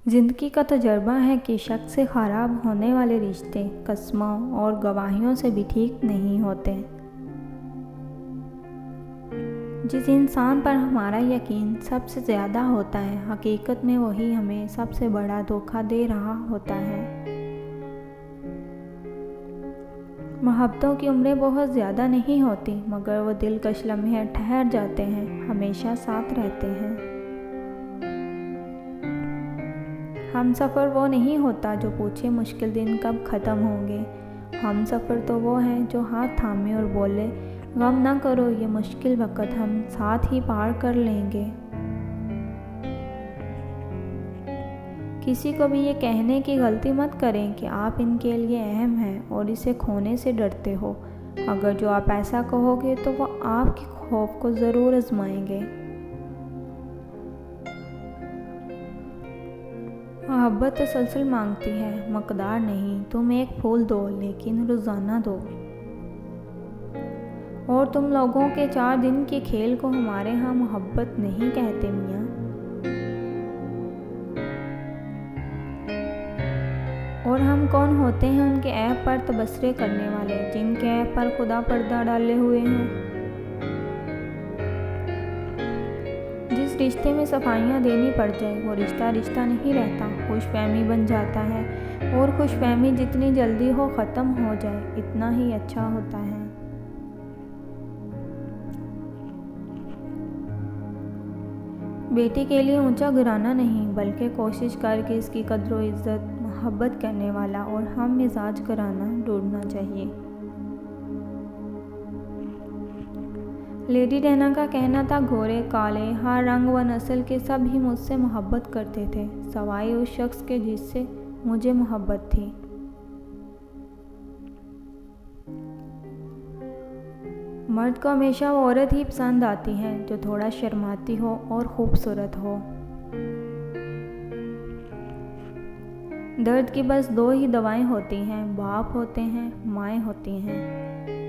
ज़िंदगी का तजर्बा है कि शक से ख़राब होने वाले रिश्ते कस्मों और गवाहियों से भी ठीक नहीं होते। जिस इंसान पर हमारा यकीन सबसे ज़्यादा होता है, हकीकत में वही हमें सबसे बड़ा धोखा दे रहा होता है। मोहब्बतों की उम्रें बहुत ज़्यादा नहीं होती, मगर वो दिलकश लम्हे ठहर जाते हैं, हमेशा साथ रहते हैं। हम सफ़र वो नहीं होता जो पूछे मुश्किल दिन कब ख़त्म होंगे। हम सफ़र तो वो हैं जो हाथ थामे और बोले, गम ना करो, ये मुश्किल वक़्त हम साथ ही पार कर लेंगे। किसी को भी ये कहने की गलती मत करें कि आप इनके लिए अहम हैं और इसे खोने से डरते हो। अगर जो आप ऐसा कहोगे तो वो आपके खौफ को ज़रूर आजमाएंगे। मोहब्बत तसल्सल मांगती है, मकदार नहीं। तुम एक फूल दो, लेकिन रोज़ाना दो। और तुम लोगों के 4 दिन के खेल को हमारे यहाँ मोहब्बत नहीं कहते मियाँ। और हम कौन होते हैं उनके ऐब पर तबसरे करने वाले, जिनके ऐब पर खुदा पर्दा डाले हुए हैं। जिस रिश्ते में सफाइयाँ देनी पड़ जाए वो रिश्ता रिश्ता नहीं रहता, खुशफहमी बन जाता है। और खुशफहमी जितनी जल्दी हो ख़त्म हो जाए, इतना ही अच्छा होता है। बेटी के लिए ऊंचा गिराना नहीं, बल्कि कोशिश करके इसकी कद्र व इज़्ज़त मोहब्बत करने वाला और हम मिजाज कराना ढूंढना चाहिए। लेडी डैना का कहना था, गोरे काले हर रंग व नस्ल के सब ही मुझसे मोहब्बत करते थे, सवाए उस शख्स के जिससे मुझे मोहब्बत थी। मर्द को हमेशा वो औरत ही पसंद आती है जो थोड़ा शर्माती हो और खूबसूरत हो। दर्द की बस 2 ही दवाएं होती हैं, बाप होते हैं, माएँ होती हैं।